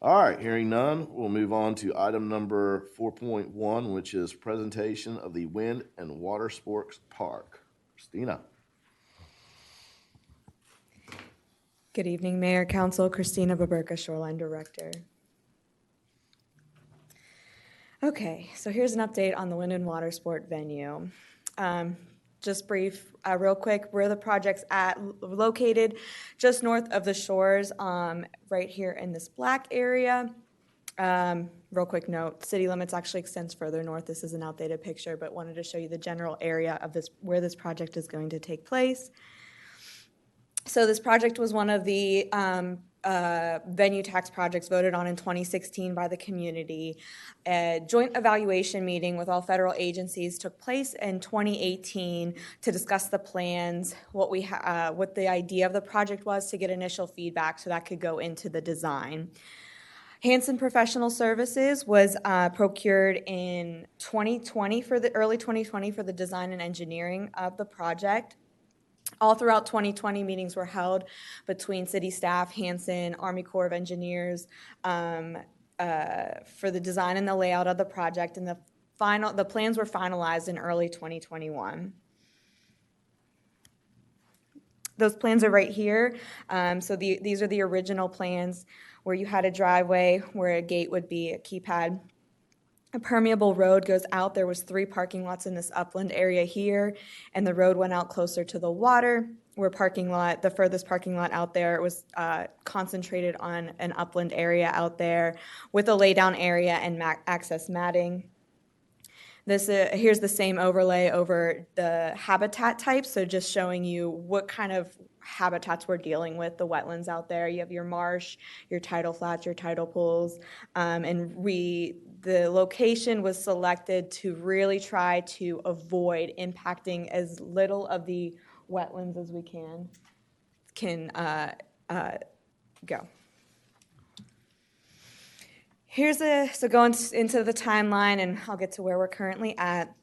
All right, hearing none, we'll move on to item number 4.1, which is presentation of the Wind and Water Sports Park. Christina. Good evening, Mayor, Council. Christina Baburka, Shoreline Director. Okay, so here's an update on the Wind and Water Sport venue. Just brief, real quick, where the project's located just north of the shores, right here in this black area. Real quick note, city limits actually extends further north. This is an outdated picture, but wanted to show you the general area of this, where this project is going to take place. So this project was one of the venue tax projects voted on in 2016 by the community. A joint evaluation meeting with all federal agencies took place in 2018 to discuss the plans, what the idea of the project was, to get initial feedback so that could go into the design. Hansen Professional Services was procured in 2020 early 2020 for the design and engineering of the project. All throughout 2020, meetings were held between city staff, Hansen, Army Corps of Engineers, for the design and the layout of the project, and the plans were finalized in early 2021. Those plans are right here. These are the original plans where you had a driveway where a gate would be a keypad. A permeable road goes out. There was 3 parking lots in this upland area here, and the road went out closer to the water. Where the furthest parking lot out there was concentrated on an upland area out there with a laydown area and access matting. Here's the same overlay over the habitat types, so just showing you what kind of habitats we're dealing with, the wetlands out there. You have your marsh, your tidal flats, your tidal pools, the location was selected to really try to avoid impacting as little of the wetlands as we can go. So going into the timeline, and I'll get to where we're currently at.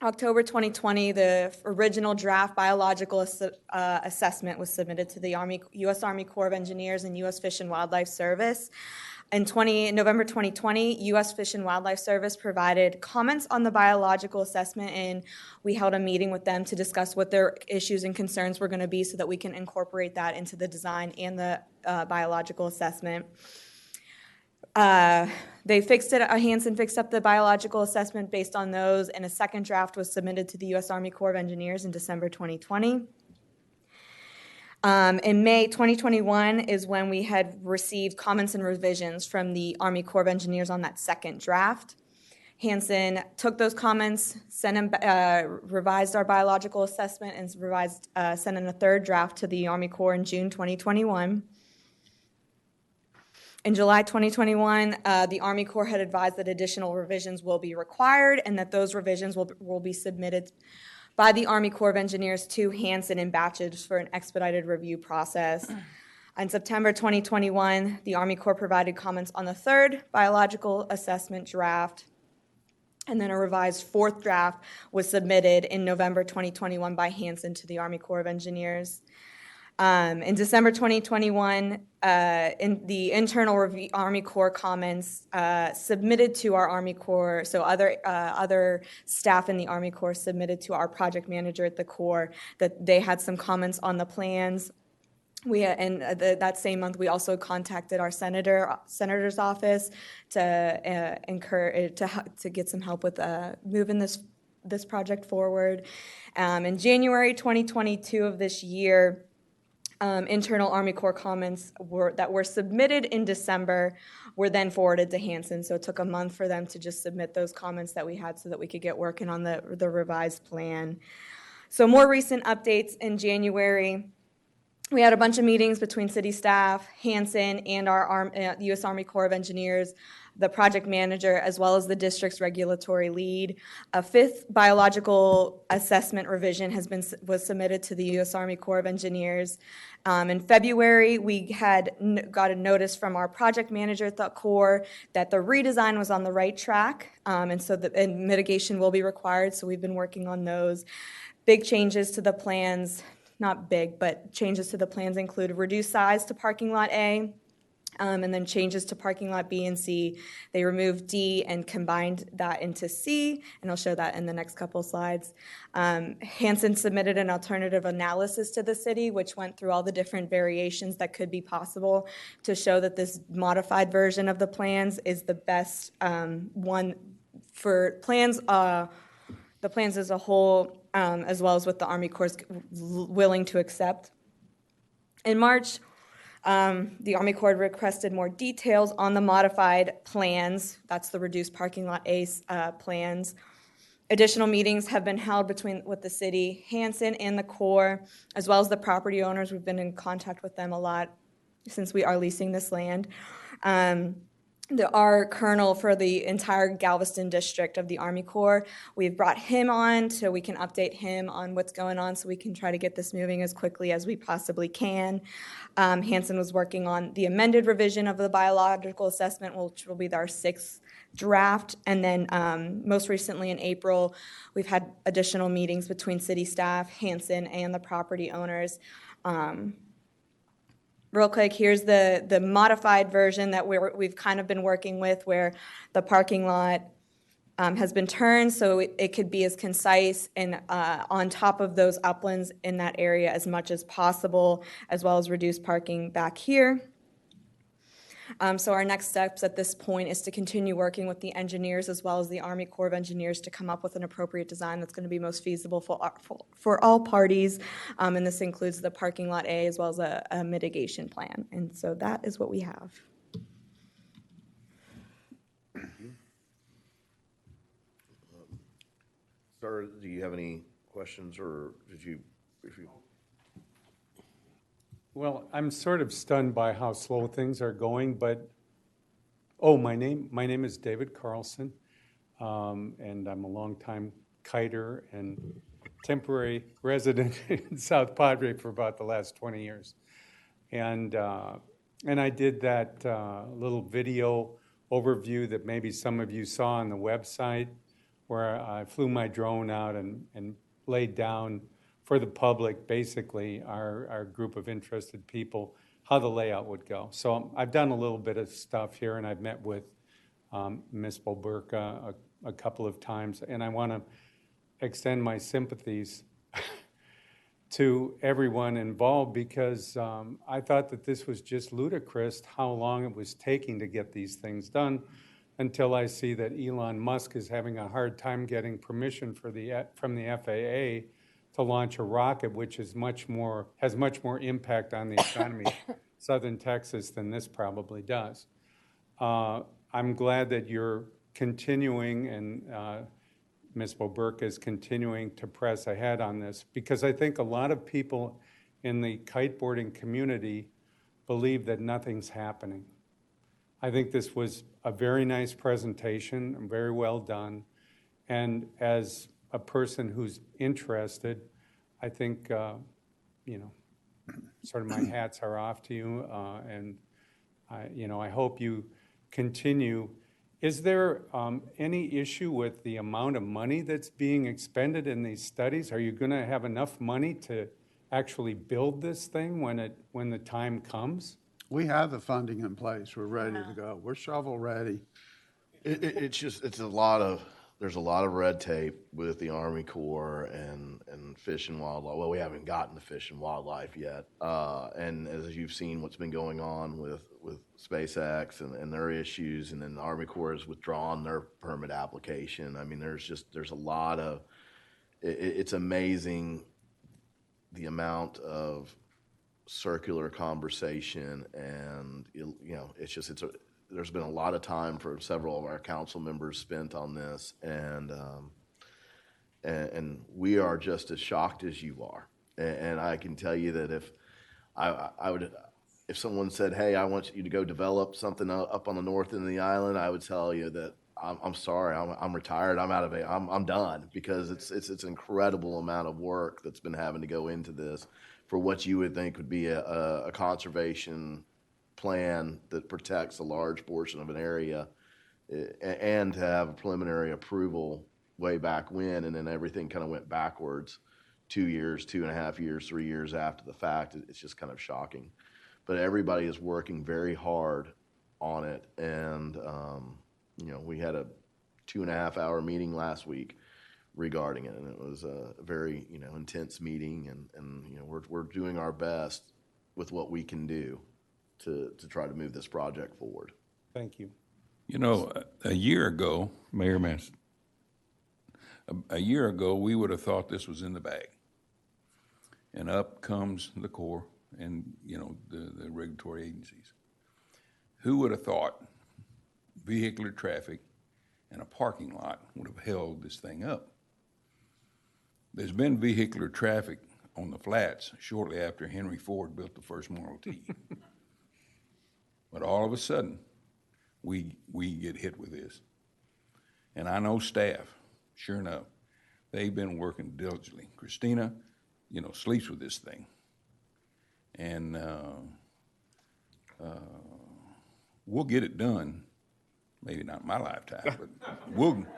October 2020, the original draft biological assessment was submitted to the U.S. Army Corps of Engineers and U.S. Fish and Wildlife Service. In November 2020, U.S. Fish and Wildlife Service provided comments on the biological assessment, and we held a meeting with them to discuss what their issues and concerns were going to be so that we can incorporate that into the design and the biological assessment. They fixed it. Hansen fixed up the biological assessment based on those, and a second draft was submitted to the U.S. Army Corps of Engineers in December 2020. In May 2021 is when we had received comments and revisions from the Army Corps of Engineers on that second draft. Hansen took those comments, revised our biological assessment, and sent in a third draft to the Army Corps in June 2021. In July 2021, the Army Corps had advised that additional revisions will be required and that those revisions will be submitted by the Army Corps of Engineers to Hansen in batches for an expedited review process. In September 2021, the Army Corps provided comments on the third biological assessment draft, and then a revised fourth draft was submitted in November 2021 by Hansen to the Army Corps of Engineers. In December 2021, in the internal Army Corps comments submitted to our Army Corps, so other staff in the Army Corps submitted to our project manager at the Corps that they had some comments on the plans. That same month, we also contacted our senator's office to get some help with moving this project forward. In January 2022 of this year, internal Army Corps comments that were submitted in December were then forwarded to Hansen. So it took a month for them to just submit those comments that we had so that we could get working on the revised plan. So more recent updates in January. We had a bunch of meetings between city staff, Hansen, and our U.S. Army Corps of Engineers, the project manager, as well as the district's regulatory lead. A fifth biological assessment revision was submitted to the U.S. Army Corps of Engineers. In February, we had got a notice from our project manager at the Corps that the redesign was on the right track, and mitigation will be required, so we've been working on those. Big changes to the plans, not big, but changes to the plans include reduced size to parking lot A, and then changes to parking lot B and C. They removed D and combined that into C, and I'll show that in the next couple slides. Hanson submitted an alternative analysis to the city, which went through all the different variations that could be possible to show that this modified version of the plans is the best one for plans, the plans as a whole, as well as what the Army Corps is willing to accept. In March, the Army Corps requested more details on the modified plans. That's the reduced parking lot A plans. Additional meetings have been held with the city, Hanson, and the Corps, as well as the property owners. We've been in contact with them a lot since we are leasing this land. Our colonel for the entire Galveston district of the Army Corps, we've brought him on so we can update him on what's going on so we can try to get this moving as quickly as we possibly can. Hanson was working on the amended revision of the biological assessment, which will be our 6th draft. And then most recently in April, we've had additional meetings between city staff, Hanson, and the property owners. Real quick, here's the modified version that we've kind of been working with, where the parking lot has been turned so it could be as concise and on top of those uplands in that area as much as possible, as well as reduce parking back here. So our next steps at this point is to continue working with the engineers as well as the Army Corps of Engineers to come up with an appropriate design that's going to be most feasible for all parties. And this includes the parking lot A as well as a mitigation plan. And so that is what we have. Sir, do you have any questions, or if you? Well, I'm sort of stunned by how slow things are going, but, my name is David Carlson, and I'm a longtime kiter and temporary resident in South Padre for about the last 20 years. And I did that little video overview that maybe some of you saw on the website, where I flew my drone out and laid down for the public, basically, our group of interested people, how the layout would go. So I've done a little bit of stuff here, and I've met with Ms. Boberka a couple of times, and I want to extend my sympathies to everyone involved, because I thought that this was just ludicrous how long it was taking to get these things done, until I see that Elon Musk is having a hard time getting permission from the FAA to launch a rocket, which has much more impact on the economy of Southern Texas than this probably does. I'm glad that you're continuing, and Ms. Boberka is continuing to press ahead on this, because I think a lot of people in the kiteboarding community believe that nothing's happening. I think this was a very nice presentation, very well done, and as a person who's interested, I think, sort of my hats are off to you, and I hope you continue. Is there any issue with the amount of money that's being expended in these studies? Are you going to have enough money to actually build this thing when the time comes? We have the funding in place. We're ready to go. We're shovel ready. There's a lot of red tape with the Army Corps and Fish and Wildlife. Well, we haven't gotten to Fish and Wildlife yet. And as you've seen, what's been going on with SpaceX and their issues, and then the Army Corps has withdrawn their permit application. I mean, there's a lot of, it's amazing the amount of circular conversation, and there's been a lot of time for several of our council members spent on this, and we are just as shocked as you are. And I can tell you that if someone said, "Hey, I want you to go develop something up on the north end of the island," I would tell you that I'm sorry, I'm retired, I'm out of it, I'm done, because it's an incredible amount of work that's been having to go into this for what you would think would be a conservation plan that protects a large portion of an area, and to have a preliminary approval way back when, and then everything kind of went backwards 2 years, 2.5 years, 3 years after the fact. It's just kind of shocking. but everybody is working very hard on it. And, you know, we had a 2.5 hour meeting last week regarding it, and it was a very, you know, intense meeting, and, you know, we're doing our best with what we can do to try to move this project forward. Thank you. You know, a year ago, Mayor Mass, a year ago, we would have thought this was in the bag. And up comes the Corps and, you know, the regulatory agencies. Who would have thought vehicular traffic and a parking lot would have held this thing up? There's been vehicular traffic on the flats shortly after Henry Ford built the first Model T. But all of a sudden, we get hit with this. And I know staff, sure enough, they've been working diligently. Christina, you know, sleeps with this thing. And we'll get it done. Maybe not my lifetime, but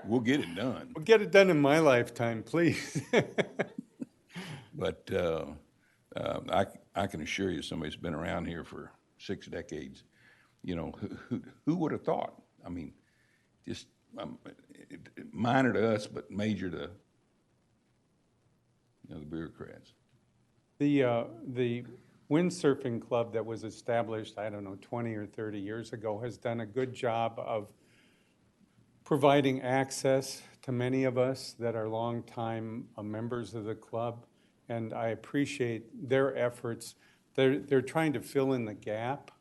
we'll get it done. Well, get it done in my lifetime, please. But I can assure you, somebody's been around here for 6 decades. You know, who would have thought? I mean, just minor to us, but major to, you know, the bureaucrats. The windsurfing club that was established, I don't know, 20 or 30 years ago, has done a good job of providing access to many of us that are longtime members of the club, and I appreciate their efforts. They're trying to fill in the gap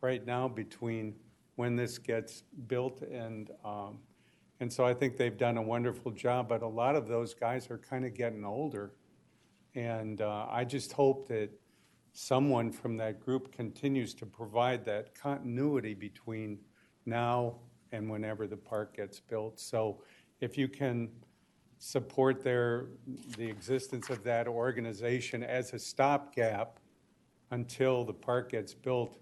right now between when this gets built, and so I think they've done a wonderful job, but a lot of those guys are kind of getting older. And I just hope that someone from that group continues to provide that continuity between now and whenever the park gets built. So if you can support the existence of that organization as a stopgap until the park gets built,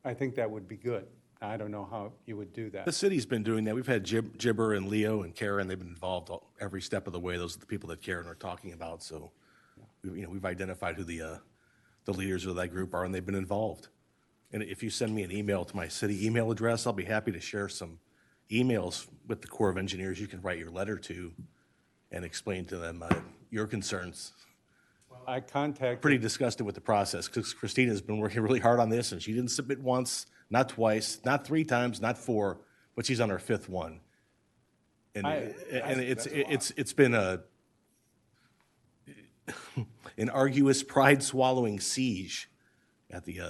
I think that would be good. I don't know how you would do that. The city's been doing that. We've had Gibber and Leo and Karen. They've been involved every step of the way. Those are the people that Karen are talking about. So, we've identified who the leaders of that group are, and they've been involved. And if you send me an email to my city email address, I'll be happy to share some emails with the Corps of Engineers you can write your letter to and explain to them your concerns. I contacted. Pretty disgusted with the process because Christina's been working really hard on this, and she didn't submit once, not twice, not 3 times, not 4, but she's on her 5th one. And it's been an arduous, pride-swallowing siege at the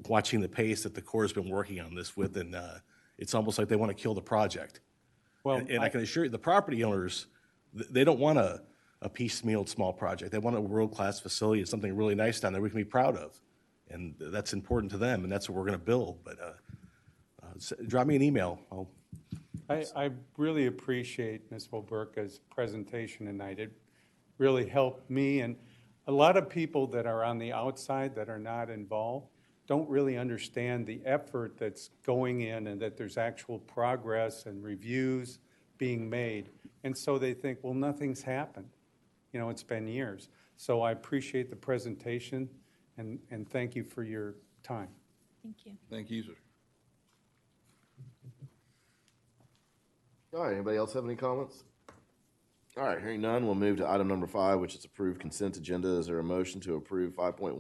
watching the pace that the Corps has been working on this with, and it's almost like they want to kill the project. Well, and I can assure you, the property owners, they don't want a piecemealed small project. They want a world-class facility and something really nice down there we can be proud of. And that's important to them, and that's what we're going to build. But drop me an email. I really appreciate Ms. Wolberka's presentation tonight. It really helped me, and a lot of people that are on the outside that are not involved don't really understand the effort that's going in and that there's actual progress and reviews being made. And so they think, well, nothing's happened. You know, it's been years. So I appreciate the presentation, and thank you for your time. Thank you. Thank you, sir. All right, anybody else have any comments? All right, hearing none, we'll move to item number 5, which is approved consent agenda. Is there a motion to approve 5.1?